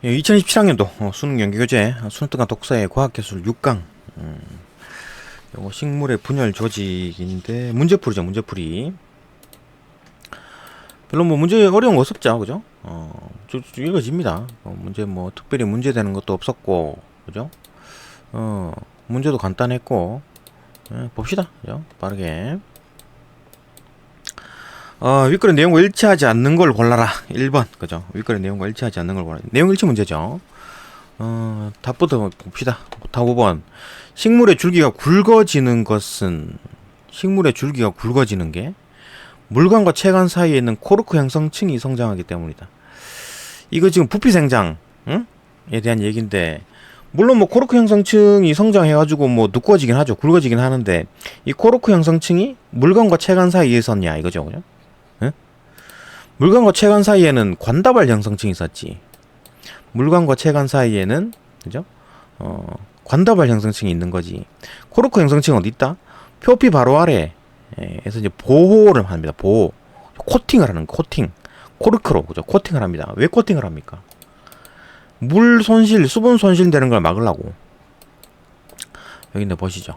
2017학년도 수능 연계교재 수능특강 독서의 과학기술 6강 요거 식물의 분열 조직인데 문제풀이죠. 문제풀이 별로 뭐 문제 어려운 거 없었죠, 그죠? 쭉 읽어집니다. 문제 뭐 특별히 문제되는 것도 없었고, 그죠? 문제도 간단했고, 봅시다, 그죠? 빠르게. 윗글의 내용과 일치하지 않는 걸 골라라. 1번, 그죠? 윗글의 내용과 일치하지 않는 걸 골라라. 내용 일치 문제죠. 답부터 봅시다. 답 5번. 식물의 줄기가 굵어지는 것은, 식물의 줄기가 굵어지는 게 물관과 체관 사이에 있는 코르크 형성층이 성장하기 때문이다. 이거 지금 부피 생장에 대한 얘기인데, 물론 뭐 코르크 형성층이 성장해가지고 뭐 두꺼워지긴 하죠. 굵어지긴 하는데, 이 코르크 형성층이 물관과 체관 사이에 있었냐 이거죠, 그죠? 물관과 체관 사이에는 관다발 형성층이 있었지. 물관과 체관 사이에는, 그죠? 관다발 형성층이 있는 거지. 코르크 형성층은 어디 있다? 표피 바로 아래에서 이제 보호를 합니다. 보호. 코팅을 하는 코팅. 코르크로, 그죠? 코팅을 합니다. 왜 코팅을 합니까? 물 손실, 수분 손실 되는 걸 막으려고. 여기인데 보시죠.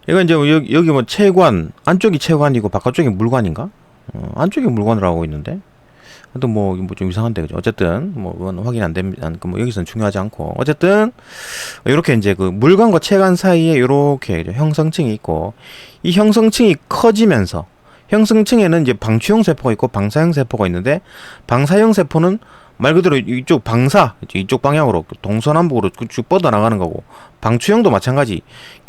이건 이제 여기 뭐 체관, 안쪽이 체관이고 바깥쪽이 물관인가? 안쪽에 물건을 하고 있는데, 하여튼 뭐 좀 이상한데, 그죠? 어쨌든 뭐 그건 확인 안 됩니다. 뭐 여기서는 중요하지 않고, 어쨌든 이렇게 이제 그 물관과 체관 사이에 이렇게 형성층이 있고, 이 형성층이 커지면서 형성층에는 이제 방추형 세포가 있고 방사형 세포가 있는데, 방사형 세포는 말 그대로 이쪽 방사, 이쪽 방향으로 동서남북으로 쭉 뻗어나가는 거고, 방추형도 마찬가지.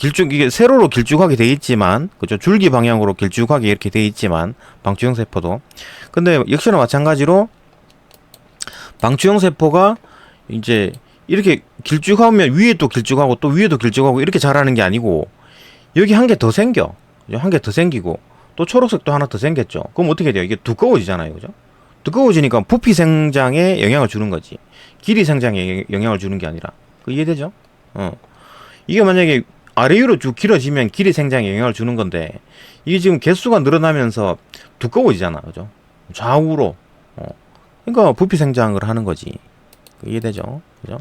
이게 세로로 길쭉하게 돼 있지만, 그죠? 줄기 방향으로 길쭉하게 이렇게 돼 있지만, 방추형 세포도. 근데 역시나 마찬가지로, 방추형 세포가 이제 이렇게 길쭉하면 위에 또 길쭉하고 또 위에도 길쭉하고 이렇게 자라는 게 아니고, 여기 한 개 더 생겨. 한 개 더 생기고, 또 초록색도 하나 더 생겼죠. 그럼 어떻게 돼요? 이게 두꺼워지잖아요. 그죠? 두꺼워지니까 부피 생장에 영향을 주는 거지. 길이 생장에 영향을 주는 게 아니라. 이해되죠? 이게 만약에 아래 위로 쭉 길어지면 길이 생장에 영향을 주는 건데, 이게 지금 개수가 늘어나면서 두꺼워지잖아. 그죠? 좌우로. 그러니까 부피 생장을 하는 거지. 이해되죠? 그죠?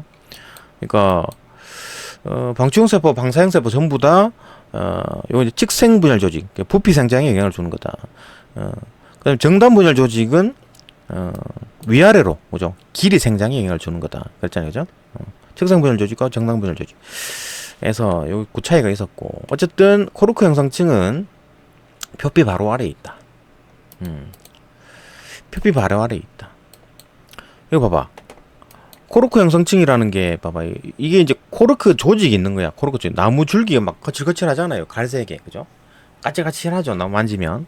그러니까, 방추형 세포, 방사형 세포 전부 다, 요거 이제 측생 분열 조직, 부피 생장에 영향을 주는 거다. 그다음에 정단 분열 조직은 위아래로, 그죠? 길이 생장에 영향을 주는 거다. 그랬잖아요, 그죠? 측생 분열 조직과 정단 분열 조직. 에서 여기 그 차이가 있었고, 어쨌든 코르크 형성층은 표피 바로 아래에 있다. 표피 바로 아래에 있다. 이거 봐봐. 코르크 형성층이라는 게 봐봐. 이게 이제 코르크 조직이 있는 거야. 코르크 조직. 나무 줄기가 막 거칠거칠하잖아요. 갈색에, 그죠? 까칠까칠하죠. 나무 만지면.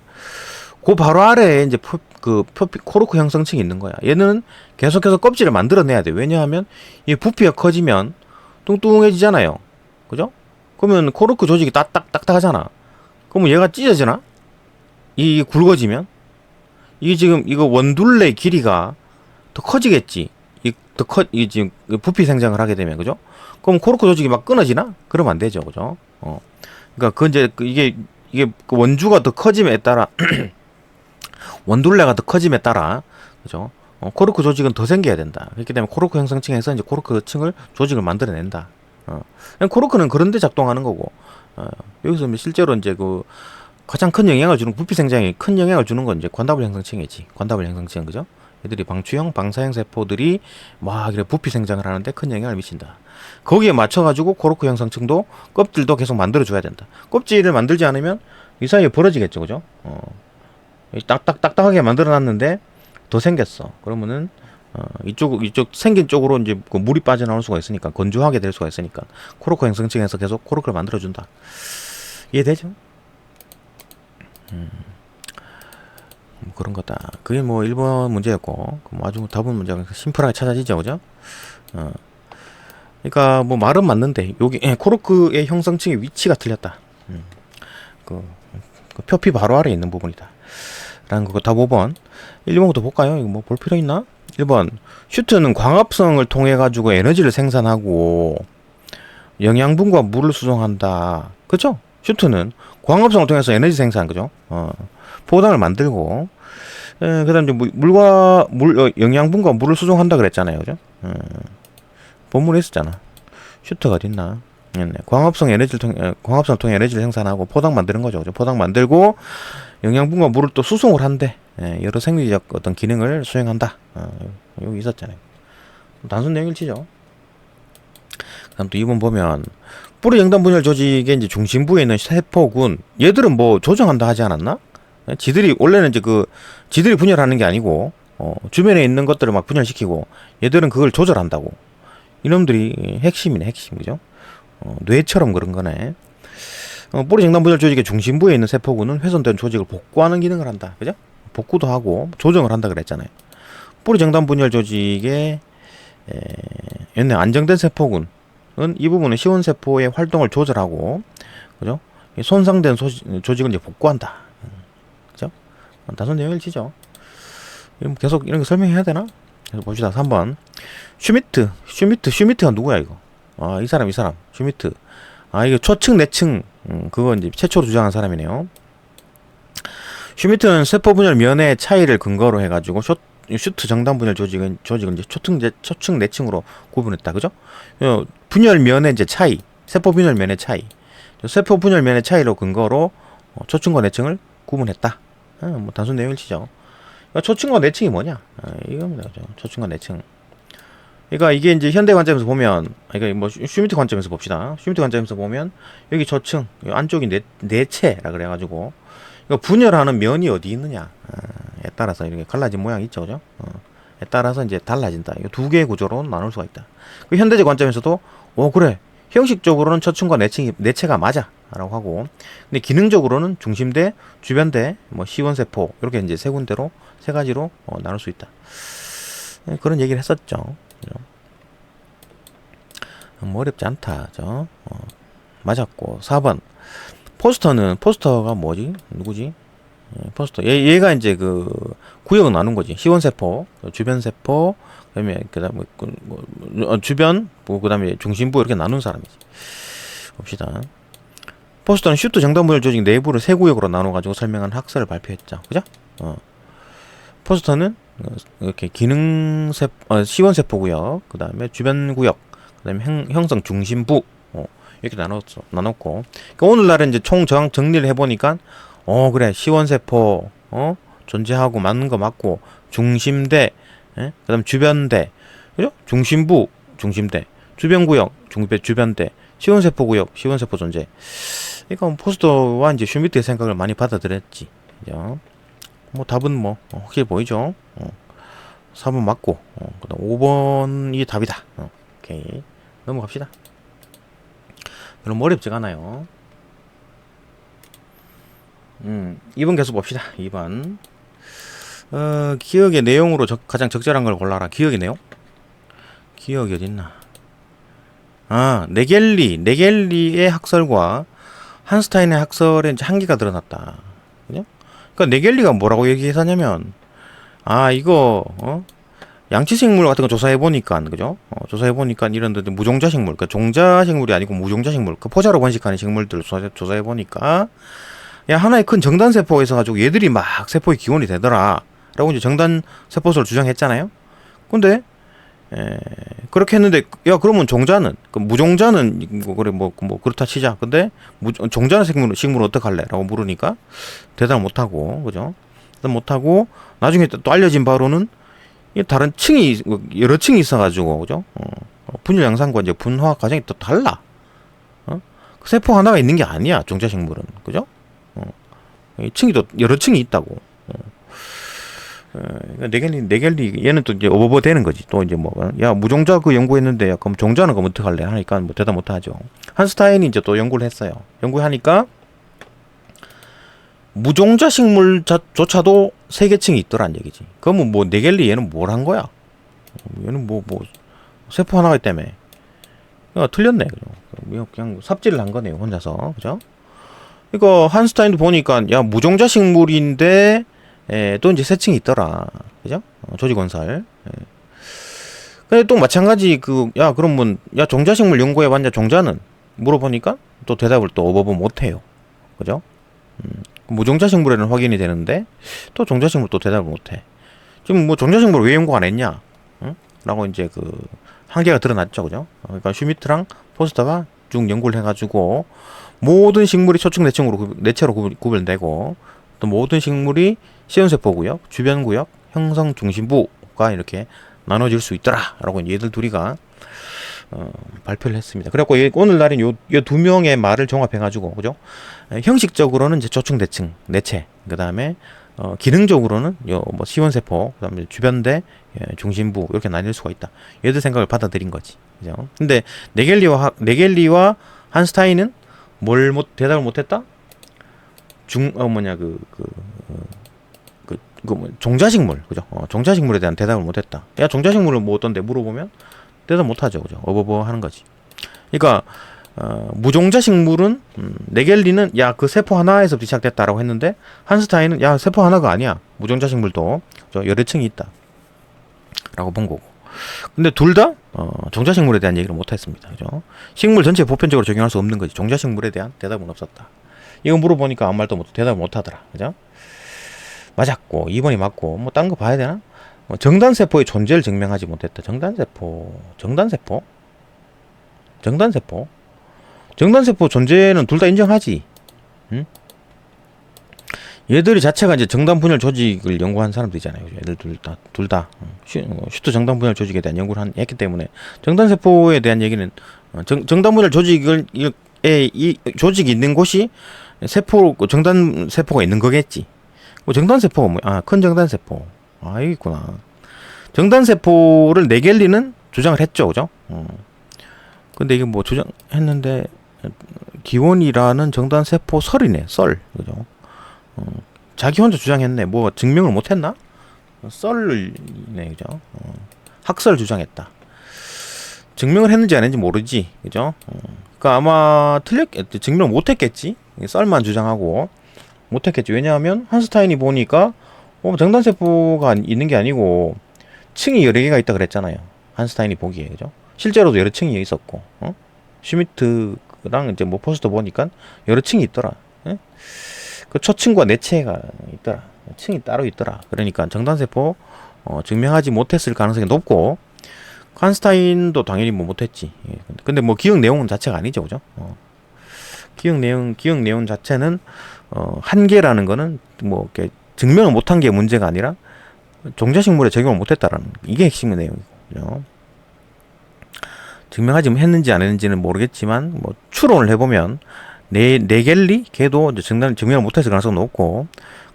그 바로 아래에 이제 표피 코르크 형성층이 있는 거야. 얘는 계속해서 껍질을 만들어내야 돼. 왜냐하면 이 부피가 커지면 뚱뚱해지잖아요. 그죠? 그러면 코르크 조직이 딱딱하잖아. 그러면 얘가 찢어지나? 이 굵어지면? 이게 지금 이거 원둘레 길이가 더 커지겠지. 이 지금 부피 생장을 하게 되면, 그죠? 그럼 코르크 조직이 막 끊어지나? 그러면 안 되죠, 그죠? 그러니까 그 이제 이게 그 원주가 더 커짐에 따라 원둘레가 더 커짐에 따라, 그죠? 코르크 조직은 더 생겨야 된다. 그렇기 때문에 코르크 형성층에서 이제 코르크 층을 조직을 만들어낸다. 코르크는 그런데 작동하는 거고, 여기서 실제로 이제 그 가장 큰 영향을 주는, 부피 생장에 큰 영향을 주는 건 이제 관다발 형성층이지. 관다발 형성층, 그죠? 애들이 방추형, 방사형 세포들이 막 이렇게 부피 생장을 하는데 큰 영향을 미친다. 거기에 맞춰가지고 코르크 형성층도 껍질도 계속 만들어줘야 된다. 껍질을 만들지 않으면 이 사이에 벌어지겠죠, 그죠? 딱딱하게 만들어놨는데 더 생겼어. 그러면은 이쪽 생긴 쪽으로 이제 그 물이 빠져나올 수가 있으니까, 건조하게 될 수가 있으니까 코르크 형성층에서 계속 코르크를 만들어준다. 이해되죠? 뭐 그런 거다. 그게 뭐 1번 문제였고, 뭐 아주 답은 문제가 심플하게 찾아지죠, 그죠? 그러니까 뭐 말은 맞는데 여기 코르크의 형성층의 위치가 틀렸다. 그 표피 바로 아래에 있는 부분이다. 라는 거. 답 5번. 1번부터 볼까요? 이거 뭐 볼 필요 있나? 1번. 슈트는 광합성을 통해 가지고 에너지를 생산하고 영양분과 물을 수송한다. 그죠? 슈트는 광합성을 통해서 에너지 생산, 그죠? 포당을 만들고, 그 다음 이제 물과 영양분과 물을 수송한다 그랬잖아요, 그죠? 본문에 있었잖아. 슈터가 어딨나? 네. 광합성을 통해 에너지를 생산하고 포당 만드는 거죠. 그죠? 포당 만들고 영양분과 물을 또 수송을 한대. 예, 여러 생리적 어떤 기능을 수행한다. 여기 있었잖아요. 단순 내용일치죠. 다음 또 2번 보면 뿌리 정단 분열 조직의 이제 중심부에 있는 세포군 얘들은 뭐 조정한다 하지 않았나? 예, 지들이 원래는 이제 지들이 분열하는 게 아니고 주변에 있는 것들을 막 분열시키고 얘들은 그걸 조절한다고. 이놈들이 핵심이네, 핵심. 그죠? 뇌처럼 그런 거네. 뿌리 정단 분열 조직의 중심부에 있는 세포군은 훼손된 조직을 복구하는 기능을 한다. 그죠? 복구도 하고 조정을 한다 그랬잖아요. 뿌리 정단 분열 조직의 옛날 안정된 세포군은 이 부분은 시원세포의 활동을 조절하고, 그죠? 손상된 조직을 이제 복구한다. 그죠? 단순 내용일치죠. 계속 이런 거 설명해야 되나? 그래서 봅시다. 3번. 슈미트가 누구야, 이거? 아, 이 사람. 슈미트. 아, 이거 초층, 내층. 그거 이제 최초로 주장한 사람이네요. 슈미트는 세포 분열 면의 차이를 근거로 해가지고, 슈트 정단 분열 조직은 이제 초층, 내층으로 구분했다. 그죠? 분열 면의 이제 차이. 세포 분열 면의 차이. 세포 분열 면의 차이로 근거로 초층과 내층을 구분했다. 뭐 단순 내용일치죠. 초층과 내층이 뭐냐? 이겁니다. 초층과 내층. 그러니까 이게 이제 현대 관점에서 보면, 그러니까 뭐 슈미트 관점에서 봅시다. 슈미트 관점에서 보면 여기 저층, 여기 안쪽이 내체라 그래가지고 이거 분열하는 면이 어디 있느냐에 따라서 이렇게 갈라진 모양이 있죠, 그죠? 에 따라서 이제 달라진다. 이거 두 개의 구조로 나눌 수가 있다. 그 현대적 관점에서도 그래, 형식적으로는 저층과 내체가 맞아라고 하고, 근데 기능적으로는 중심대, 주변대, 뭐 시원세포 이렇게 이제 세 가지로 나눌 수 있다. 그런 얘기를 했었죠. 뭐 어렵지 않다. 맞았고. 4번. 포스터가 뭐지? 누구지? 포스터. 얘가 이제 구역을 나눈 거지. 시원세포, 주변세포, 그다음에 주변, 그다음에 중심부 이렇게 나눈 사람이지. 봅시다. 포스터는 슈트 정단 분열 조직 내부를 세 구역으로 나눠가지고 설명한 학설을 발표했죠. 그죠? 포스터는 이렇게 시원세포 구역, 그 다음에 주변 구역, 그 다음에 형성 중심부, 이렇게 나눴고. 그러니까 오늘날은 이제 총 정리를 해보니까, 그래, 시원세포, 존재하고 맞는 거 맞고, 중심대, 그 다음 주변대, 그죠? 중심부, 중심대, 주변구역, 주변대, 시원세포 구역, 시원세포 존재. 그러니까 포스터와 이제 슈미트의 생각을 많이 받아들였지. 그죠? 뭐 답은 뭐 확실히 보이죠. 4번 맞고, 그다음 5번이 답이다. 오케이, 넘어갑시다. 별로 어렵지가 않아요. 2번 계속 봅시다. 2번. 기억의 내용으로 가장 적절한 걸 골라라. 기억의 내용? 기억이 어딨나? 네겔리의 학설과 한스타인의 학설에 이제 한계가 드러났다. 그죠? 그러니까 네겔리가 뭐라고 얘기했었냐면, 이거 양치식물 같은 거 조사해보니까, 그죠? 조사해보니까 이런 데 무종자식물, 그러니까 종자식물이 아니고 무종자식물, 그 포자로 번식하는 식물들 조사해보니까, 야, 하나의 큰 정단세포가 있어가지고 얘들이 막 세포의 기원이 되더라. 라고 이제 정단세포설을 주장했잖아요? 근데, 그렇게 했는데, 야, 그러면 종자는, 무종자는, 그래, 그렇다 치자. 근데, 종자는 식물은 어떡할래? 라고 물으니까, 대답을 못하고, 그죠? 대답 못하고, 나중에 또 알려진 바로는, 다른 여러 층이 있어가지고, 그죠? 분열 양상과 이제 분화 과정이 또 달라. 그 세포 하나가 있는 게 아니야, 종자식물은. 그죠? 여러 층이 있다고. 네겔리, 얘는 또 이제 오버버 되는 거지. 또 이제 무종자 연구했는데, 야, 그럼 종자는 그럼 어떡할래? 하니까 뭐 대답 못 하죠. 한스타인이 이제 또 연구를 했어요. 연구하니까, 무종자 식물조차도 세계층이 있더란 얘기지. 그러면 네겔리 얘는 뭘 한 거야? 얘는 세포 하나가 있다며. 틀렸네. 그냥 삽질을 한 거네요, 혼자서. 그죠? 이거, 한스타인도 보니까, 야, 무종자 식물인데, 또 이제 세 층이 있더라. 그죠? 조직원살. 근데 또 마찬가지, 그러면, 야, 종자식물 연구해봤냐, 종자는? 물어보니까, 또 대답을 또 오버버 못해요. 그죠? 무종자식물에는 확인이 되는데, 또 종자식물 또 대답을 못해. 지금 종자식물 왜 연구 안 했냐? 응? 라고 이제 그 한계가 드러났죠. 그죠? 그러니까 슈미트랑 포스터가 쭉 연구를 해가지고 모든 식물이 초축 내체로 구별되고 또 모든 식물이 시원세포구역, 주변구역, 형성 중심부가 이렇게 나눠질 수 있더라라고 얘들 둘이가 발표를 했습니다. 그래갖고 오늘날인 요 두 명의 말을 종합해가지고 그죠? 형식적으로는 이제 초축 내체, 그 다음에 기능적으로는 뭐 시원세포, 그 다음에 주변대, 중심부 이렇게 나뉠 수가 있다. 얘들 생각을 받아들인 거지. 그죠? 근데 네겔리와 한스타인은 대답을 못했다? 종자식물, 그죠? 종자식물에 대한 대답을 못했다. 야, 종자식물을 뭐 어떤데 물어보면 대답 못하죠, 그죠? 어버버 하는 거지. 그러니까 무종자식물은 네겔리는 야, 그 세포 하나에서부터 시작됐다라고 했는데 한스타인은 야, 세포 하나가 아니야. 무종자식물도 여러 층이 있다라고 본 거고. 근데 둘 다 종자식물에 대한 얘기를 못했습니다, 그죠? 식물 전체에 보편적으로 적용할 수 없는 거지. 종자식물에 대한 대답은 없었다. 이거 물어보니까 아무 말도 대답을 못하더라, 그죠? 맞았고 2번이 맞고 뭐 딴 거 봐야 되나? 정단세포의 존재를 증명하지 못했다. 정단세포 존재는 둘 다 인정하지. 응? 얘들이 자체가 이제 정단 분열 조직을 연구한 사람들이잖아요. 얘들 둘 다 슈트 정단 분열 조직에 대한 연구를 했기 때문에 정단세포에 대한 얘기는 정단 분열 이 조직이 있는 곳이 정단 세포가 있는 거겠지. 정단 세포가 뭐야? 큰 정단 세포. 있구나. 정단 세포를 네겔리는 주장을 했죠, 그죠? 근데 이게 뭐 주장했는데 기원이라는 정단 세포 썰이네, 썰, 그죠? 자기 혼자 주장했네. 뭐 증명을 못했나? 썰이네, 그죠? 학설 주장했다. 증명을 했는지 안 했는지 모르지, 그죠? 그러니까 아마 증명 못했겠지. 썰만 주장하고 못했겠지. 왜냐하면 한스타인이 보니까 정단 세포가 있는 게 아니고 층이 여러 개가 있다 그랬잖아요. 한스타인이 보기에, 그죠? 실제로도 여러 층이 있었고, 슈미트랑 이제 뭐 포스터 보니까 여러 층이 있더라. 그 초층과 내체가 있더라. 층이 따로 있더라. 그러니까 정단세포 증명하지 못했을 가능성이 높고, 한스타인도 당연히 뭐 못했지. 근데 뭐 기억 내용 자체가 아니죠, 그죠? 기억 내용 자체는 한계라는 거는 뭐 이렇게 증명을 못한 게 문제가 아니라 종자식물에 적용을 못했다라는 이게 핵심의 내용이고, 그죠? 증명하지 했는지 안 했는지는 모르겠지만 뭐 추론을 해보면 네겔리 걔도 이제 증명을 못했을 가능성은 높고,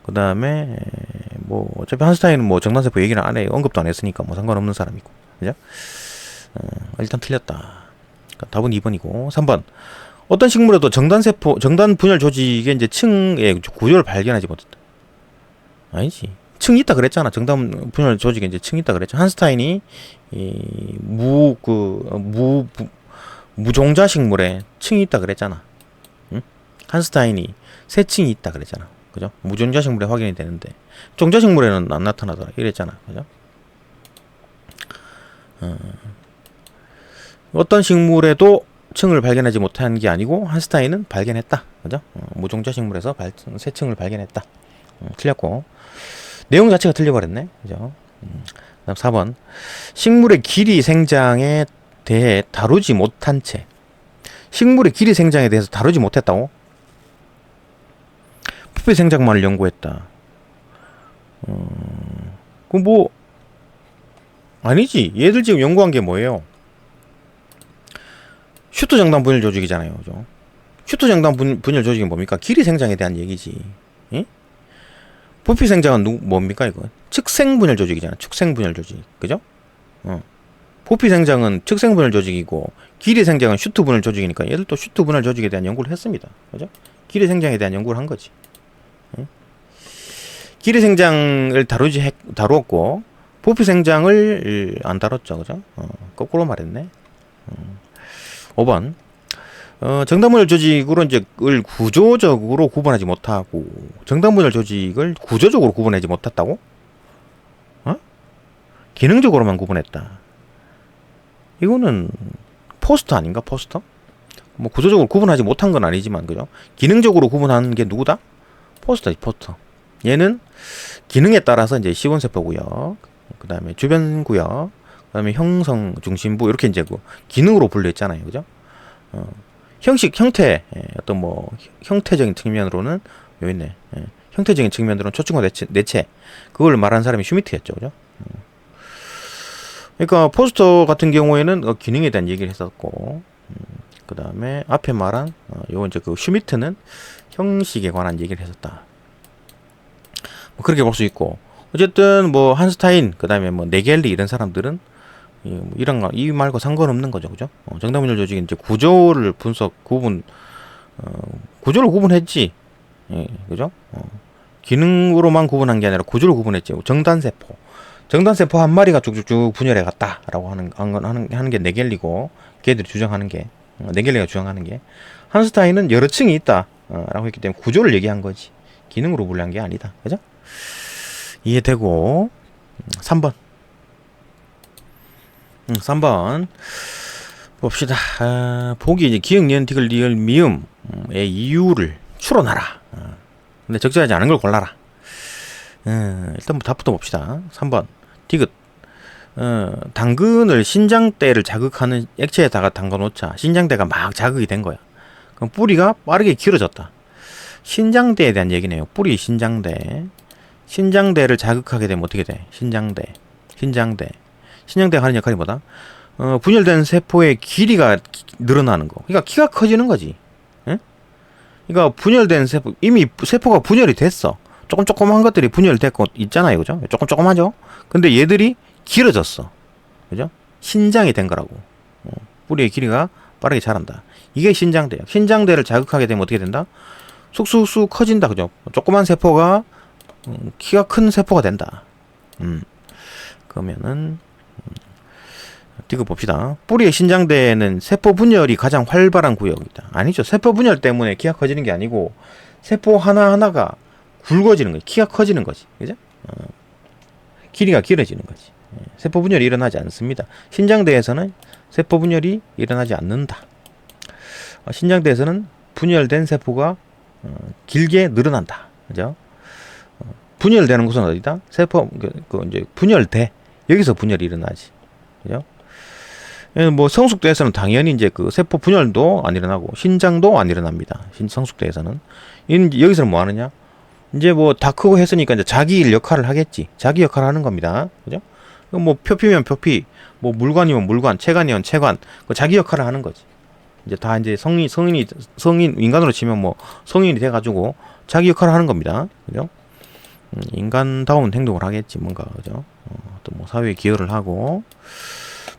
그 다음에 뭐 어차피 한스타인은 뭐 정단세포 얘기를 안 해, 언급도 안 했으니까 뭐 상관없는 사람이고, 그죠? 일단 틀렸다. 그러니까 답은 2번이고 3번. 어떤 식물에도 정단 분열 조직의 이제 층의 구조를 발견하지 못했다. 아니지. 층이 있다 그랬잖아. 정단 분열 조직에 이제 층이 있다 그랬죠. 한스타인이 무종자 식물에 층이 있다 그랬잖아. 응? 한스타인이 세 층이 있다 그랬잖아. 그죠? 무종자 식물에 확인이 되는데 종자 식물에는 안 나타나더라. 이랬잖아. 그죠? 어떤 식물에도 층을 발견하지 못한 게 아니고 한스타인은 발견했다. 그죠? 무종자 식물에서 새 층을 발견했다. 틀렸고 내용 자체가 틀려버렸네. 그죠? 그다음 4번. 식물의 길이 생장에 대해 다루지 못한 채. 식물의 길이 생장에 대해서 다루지 못했다고? 부피 생장만을 연구했다. 뭐 아니지. 얘들 지금 연구한 게 뭐예요? 슈트 정단 분열 조직이잖아요. 그죠? 슈트 정단 분열 조직이 뭡니까? 길이 생장에 대한 얘기지. 예? 부피 생장은 뭡니까 이거? 측생 분열 조직이잖아. 축생 분열 조직. 그죠? 부피 생장은 측생 분열 조직이고 길이 생장은 슈트 분열 조직이니까 얘들도 슈트 분열 조직에 대한 연구를 했습니다. 그죠? 길이 생장에 대한 연구를 한 거지. 예? 길이 생장을 다루었고 부피 생장을 안 다뤘죠. 그죠? 거꾸로 말했네. 5번. 정단분열 조직으로 이제 구조적으로 구분하지 못하고 정단분열 조직을 구조적으로 구분하지 못했다고? 기능적으로만 구분했다. 이거는 포스터 아닌가? 포스터? 뭐 구조적으로 구분하지 못한 건 아니지만, 그죠? 기능적으로 구분하는 게 누구다? 포스터지, 포스터. 얘는 기능에 따라서 이제 시원세포 구역, 그 다음에 주변 구역, 그다음에 형성 중심부 이렇게 이제 그 기능으로 분류 있잖아요. 그죠? 형태, 어떤 뭐 형태적인 측면으로는 여기 있네. 형태적인 측면으로는 초층과 내체 그걸 말하는 사람이 슈미트였죠. 그죠? 그러니까 포스터 같은 경우에는 기능에 대한 얘기를 했었고, 그 다음에 앞에 말한 요 이제 그 슈미트는 형식에 관한 얘기를 했었다. 뭐 그렇게 볼 수 있고, 어쨌든 뭐 한스타인, 그 다음에 뭐 네겔리 이런 사람들은 이런 거 이 말과 상관없는 거죠, 그죠? 정답분열 조직이 이제 구조를 구조를 구분했지, 그죠? 기능으로만 구분한 게 아니라 구조를 구분했지. 정단세포 한 마리가 쭉쭉쭉 분열해 갔다라고 하는 게 네겔리고, 걔들이 주장하는 게, 네겔리가 주장하는 게, 한스타인은 여러 층이 있다, 라고 했기 때문에 구조를 얘기한 거지. 기능으로 분류한 게 아니다. 그죠? 이해되고, 3번. 3번. 봅시다. 보기 이제 기역, 니은, 디귿, 리을, 미음의 이유를 추론하라. 근데 적절하지 않은 걸 골라라. 일단 뭐 답부터 봅시다. 3번. 디귿. 당근을 신장대를 자극하는 액체에다가 담가놓자. 신장대가 막 자극이 된 거야. 그럼 뿌리가 빠르게 길어졌다. 신장대에 대한 얘기네요. 뿌리 신장대. 신장대를 자극하게 되면 어떻게 돼? 신장대가 하는 역할이 뭐다? 분열된 세포의 길이가 늘어나는 거. 그러니까 키가 커지는 거지. 그러니까 분열된 세포, 이미 세포가 분열이 됐어. 조그만 것들이 분열됐고 있잖아요. 그죠? 조금하죠? 근데 얘들이 길어졌어. 그죠? 신장이 된 거라고. 뿌리의 길이가 빠르게 자란다. 이게 신장대야. 신장대를 자극하게 되면 어떻게 된다? 쑥쑥쑥 커진다. 그죠? 조그만 세포가 키가 큰 세포가 된다. 그러면은 이거 봅시다. 뿌리의 신장대에는 세포 분열이 가장 활발한 구역이다. 아니죠. 세포 분열 때문에 키가 커지는 게 아니고 세포 하나하나가 굵어지는 거지. 키가 커지는 거지. 그죠? 길이가 길어지는 거지. 세포 분열이 일어나지 않습니다. 신장대에서는 세포 분열이 일어나지 않는다. 신장대에서는 분열된 세포가 길게 늘어난다. 그죠? 분열되는 곳은 어디다? 세포 이제 분열돼. 여기서 분열이 일어나지. 그죠? 뭐 성숙대에서는 당연히 이제 그 세포 분열도 안 일어나고 신장도 안 일어납니다. 성숙대에서는. 여기서는 뭐 하느냐? 이제 뭐 다 크고 했으니까 이제 자기 역할을 하겠지. 자기 역할을 하는 겁니다. 그죠? 뭐 표피면 표피, 뭐 물관이면 물관, 체관이면 체관, 그 자기 역할을 하는 거지. 이제 다 이제 성인 인간으로 치면 뭐 성인이 돼가지고 자기 역할을 하는 겁니다. 그죠? 인간다운 행동을 하겠지 뭔가. 그죠? 또 뭐 사회에 기여를 하고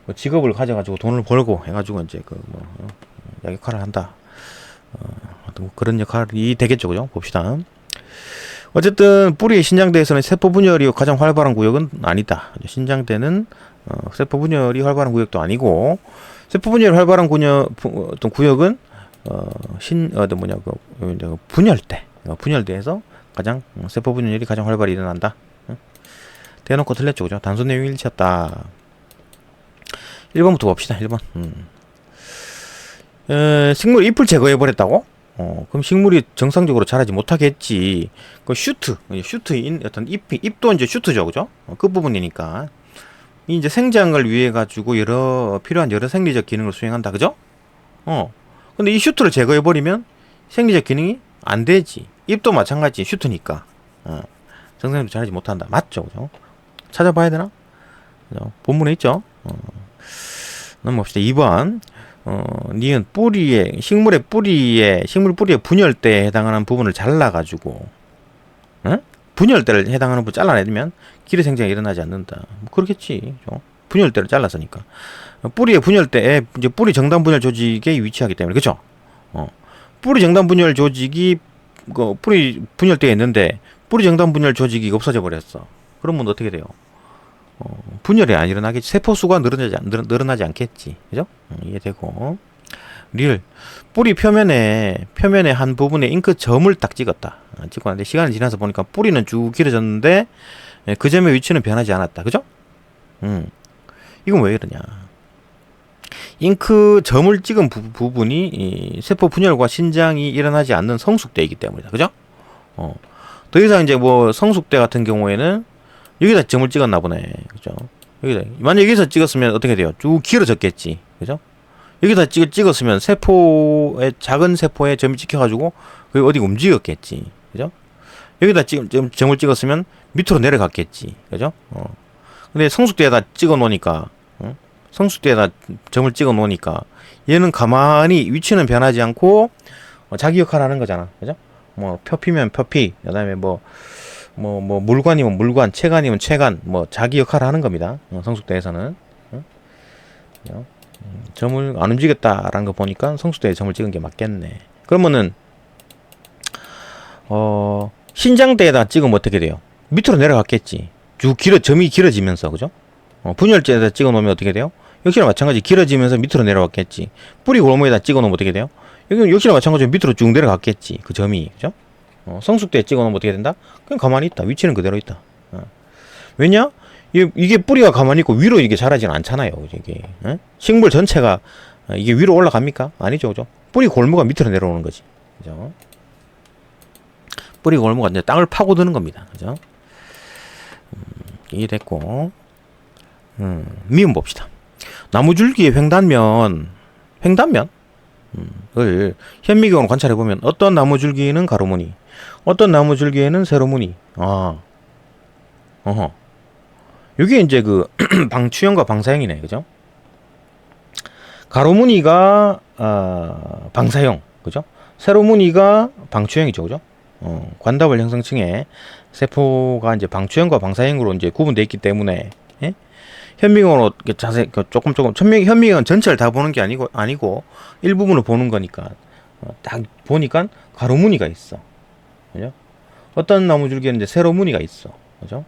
뭐 직업을 가져가지고 돈을 벌고 해가지고 이제 그 뭐 역할을 한다. 뭐 그런 역할이 되겠죠. 그죠? 봅시다. 어쨌든 뿌리의 신장대에서는 세포 분열이 가장 활발한 구역은 아니다. 신장대는 세포 분열이 활발한 구역도 아니고 세포 분열이 활발한 어떤 구역은 분열대에서 가장 세포 분열이 가장 활발히 일어난다. 대놓고 틀렸죠. 그죠? 단순 내용 일치였다. 1번부터 봅시다. 1번. 식물 잎을 제거해 버렸다고? 그럼 식물이 정상적으로 자라지 못하겠지. 그 슈트인 어떤 잎도 이제 슈트죠, 그죠? 끝부분이니까. 이제 생장을 위해 가지고 필요한 여러 생리적 기능을 수행한다, 그죠? 근데 이 슈트를 제거해 버리면 생리적 기능이 안 되지. 잎도 마찬가지, 슈트니까. 정상적으로 자라지 못한다, 맞죠, 그죠? 찾아봐야 되나? 그죠? 본문에 있죠. 넘어갑시다. 2번. 니은 식물 뿌리의 분열대에 해당하는 부분을 잘라가지고, 분열대를 해당하는 부분 잘라내면 길의 생장이 일어나지 않는다. 뭐 그렇겠지. 분열대를 잘랐으니까. 뿌리의 분열대에, 이제 뿌리 정단 분열 조직에 위치하기 때문에, 그쵸? 뿌리 정단 분열 조직이, 뿌리 분열대에 있는데, 뿌리 정단 분열 조직이 없어져 버렸어. 그러면 어떻게 돼요? 분열이 안 일어나겠지. 세포수가 늘어나지 않겠지. 그죠? 이해되고. 리을. 뿌리 표면에 한 부분에 잉크 점을 딱 찍었다. 찍고 왔는데 시간이 지나서 보니까 뿌리는 쭉 길어졌는데 그 점의 위치는 변하지 않았다. 그죠? 이건 왜 이러냐. 잉크 점을 찍은 부분이 이 세포 분열과 신장이 일어나지 않는 성숙대이기 때문이다. 그죠? 더 이상 이제 뭐 성숙대 같은 경우에는 여기다 점을 찍었나 보네. 그죠? 여기다. 만약 여기서 찍었으면 어떻게 돼요? 쭉 길어졌겠지. 그죠? 여기다 찍었으면 세포의, 작은 세포에 점이 찍혀가지고, 그게 어디 움직였겠지. 그죠? 여기다 점을 찍었으면 밑으로 내려갔겠지. 그죠? 근데 성숙대에다 찍어 놓으니까, 성숙대에다 점을 찍어 놓으니까, 얘는 가만히 위치는 변하지 않고, 자기 역할을 하는 거잖아. 그죠? 뭐, 표피면 표피, 그 다음에 물관이면 물관, 체관이면 체관, 자기 역할을 하는 겁니다. 성숙대에서는. 점을 안 움직였다라는 거 보니까 성숙대에 점을 찍은 게 맞겠네. 그러면은, 신장대에다 찍으면 어떻게 돼요? 밑으로 내려갔겠지. 점이 길어지면서, 그죠? 분열체에다 찍어 놓으면 어떻게 돼요? 역시나 마찬가지 길어지면서 밑으로 내려갔겠지. 뿌리 골모에다 찍어 놓으면 어떻게 돼요? 여기 역시나 마찬가지로 밑으로 쭉 내려갔겠지. 그 점이, 그죠? 성숙대에 찍어 놓으면 어떻게 된다? 그냥 가만히 있다. 위치는 그대로 있다. 왜냐? 이게 뿌리가 가만히 있고 위로 이게 자라지는 않잖아요. 이게 식물 전체가 이게 위로 올라갑니까? 아니죠, 그죠? 뿌리 골무가 밑으로 내려오는 거지, 그죠? 뿌리 골무가 이제 땅을 파고드는 겁니다, 그죠? 이해됐고, 미음 봅시다. 나무줄기의 횡단면을 현미경으로 관찰해 보면 어떤 나무줄기에는 가로무늬, 어떤 나무줄기에는 세로무늬. 이게 이제 그 방추형과 방사형이네, 그죠? 가로무늬가 방사형, 그죠? 세로무늬가 방추형이죠, 그죠? 관답을 형성층에 세포가 이제 방추형과 방사형으로 이제 구분되어 있기 때문에, 예? 현미경으로 자세히 조금 현미경은 전체를 다 보는 게 아니고 일부분을 보는 거니까 딱 보니까 가로무늬가 있어, 그죠? 어떤 나무줄기에는 이제 세로무늬가 있어, 그죠?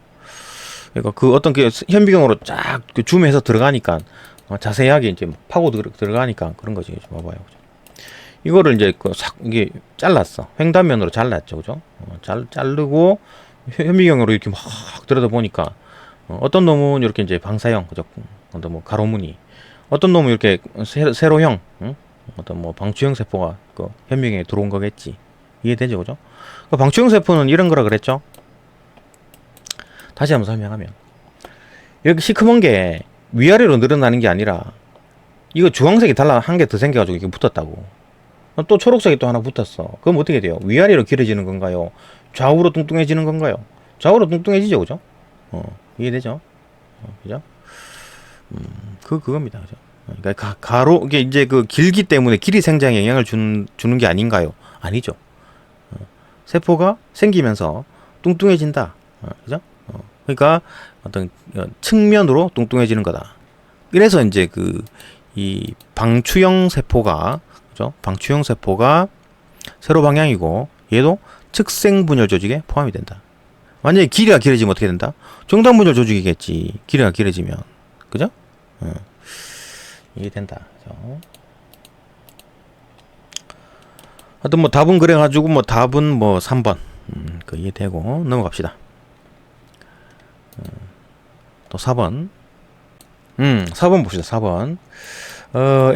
그러니까 그 어떤 그 현미경으로 쫙 줌해서 들어가니까 자세하게 이제 파고 들어가니까 그런 거지. 봐봐요. 그죠? 이거를 이제 이게 잘랐어. 횡단면으로 잘랐죠, 그죠? 자르고 현미경으로 이렇게 막 들여다 보니까 어떤 놈은 이렇게 이제 방사형, 그죠? 어떤 가로무늬, 어떤 놈은 이렇게 세로형, 어떤 방추형 세포가 그 현미경에 들어온 거겠지. 이해되죠, 그죠? 그 방추형 세포는 이런 거라 그랬죠? 다시 한번 설명하면, 이렇게 시커먼 게 위아래로 늘어나는 게 아니라 이거 주황색이 한 개 더 생겨가지고 이게 붙었다고. 또 초록색이 또 하나 붙었어. 그럼 어떻게 돼요? 위아래로 길어지는 건가요? 좌우로 뚱뚱해지는 건가요? 좌우로 뚱뚱해지죠, 그죠? 이해되죠? 그죠? 그겁니다, 그죠? 그러니까 이게 이제 그 길기 때문에 길이 생장에 영향을 주는 게 아닌가요? 아니죠. 세포가 생기면서 뚱뚱해진다, 그죠? 그러니까 어떤 측면으로 뚱뚱해지는 거다. 그래서 이제 이 방추형 세포가, 그죠? 방추형 세포가 세로 방향이고 얘도 측생 분열 조직에 포함이 된다. 만약에 길이가 길어지면 어떻게 된다? 정당 분열 조직이겠지. 길이가 길어지면, 그죠? 이게 된다. 그죠? 하여튼 답은 그래가지고 답은 3번 그 이해되고 넘어갑시다. 또 4번. 4번 봅시다. 4번.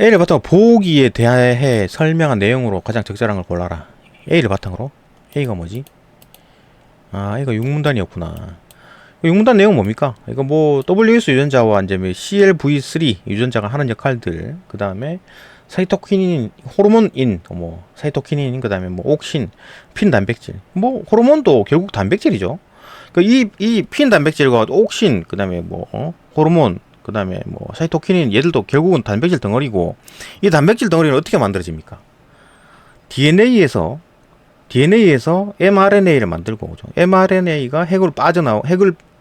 A를 바탕으로 보기에 대해 설명한 내용으로 가장 적절한 걸 골라라. A를 바탕으로. A가 뭐지? 이거 6문단이었구나. 6문단 내용 뭡니까? 이거 WS 유전자와 이제 CLV3 유전자가 하는 역할들, 그 다음에 사이토키닌, 호르몬인, 사이토키닌, 그 다음에 옥신, 핀 단백질. 호르몬도 결국 단백질이죠. 이 핀 단백질과 옥신, 그 다음에 호르몬, 그 다음에 사이토키닌, 얘들도 결국은 단백질 덩어리고, 이 단백질 덩어리는 어떻게 만들어집니까? DNA에서 mRNA를 만들고, 그죠? mRNA가 핵을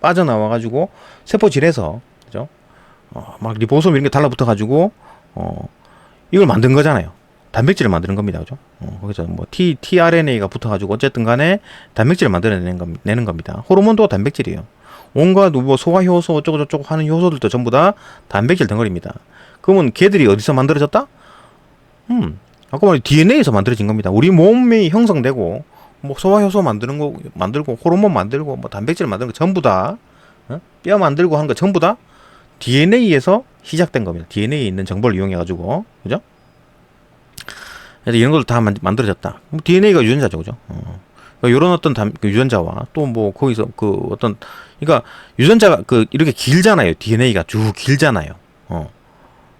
빠져나와가지고, 세포질에서, 그죠? 막 리보솜 이런 게 달라붙어가지고, 이걸 만든 거잖아요. 단백질을 만드는 겁니다. 그죠? 거기서 tRNA가 붙어가지고, 어쨌든 간에 단백질을 만들어내는 겁니다. 호르몬도 단백질이에요. 온갖 소화효소, 어쩌고저쩌고 하는 효소들도 전부 다 단백질 덩어리입니다. 그러면 걔들이 어디서 만들어졌다? 아까 말한 DNA에서 만들어진 겁니다. 우리 몸이 형성되고, 소화효소 만들고, 호르몬 만들고, 단백질 만드는 거 전부 다, 뼈 만들고 하는 거 전부 다 DNA에서 시작된 겁니다. DNA에 있는 정보를 이용해가지고, 그죠? 그래서 이런 걸 다 만들어졌다. DNA가 유전자죠, 그죠? 그러니까 요런 어떤 그 유전자와 또 뭐 거기서 그 어떤, 그러니까 유전자가 그 이렇게 길잖아요. DNA가 쭉 길잖아요.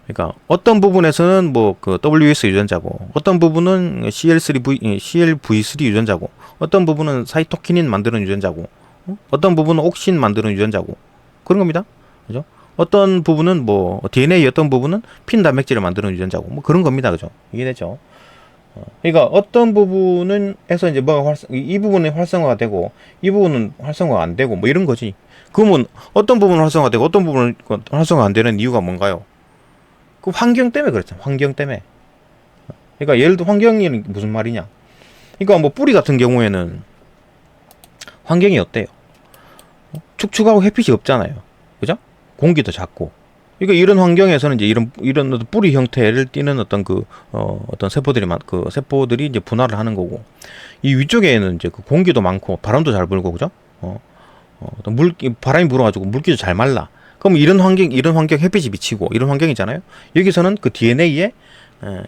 그러니까 어떤 부분에서는 뭐 그 WS 유전자고, 어떤 부분은 CLV3 유전자고, 어떤 부분은 사이토키닌 만드는 유전자고, 어떤 부분은 옥신 만드는 유전자고, 그런 겁니다. 그죠? 어떤 부분은 뭐 DNA, 어떤 부분은 핀 단백질을 만드는 유전자고, 뭐 그런 겁니다. 그죠? 이해되죠? 그러니까 어떤 부분은 해서 이제 뭐가 이 부분이 활성화가 되고 이 부분은 활성화가 안 되고 뭐 이런 거지. 그러면 어떤 부분은 활성화되고 어떤 부분은 활성화 안 되는 이유가 뭔가요? 그 환경 때문에 그렇잖아. 환경 때문에. 그러니까 예를 들어 환경이 무슨 말이냐? 그러니까 뭐 뿌리 같은 경우에는 환경이 어때요? 축축하고 햇빛이 없잖아요. 그죠? 공기도 작고. 그러니까 이런 환경에서는 이제 이런 어떤 뿌리 형태를 띠는 어떤 어떤 세포들이 이제 분화를 하는 거고, 이 위쪽에는 이제 그 공기도 많고 바람도 잘 불고, 그죠? 어떤 바람이 불어가지고 물기도 잘 말라. 그럼 이런 환경 햇빛이 비치고 이런 환경이잖아요. 여기서는 그 DNA에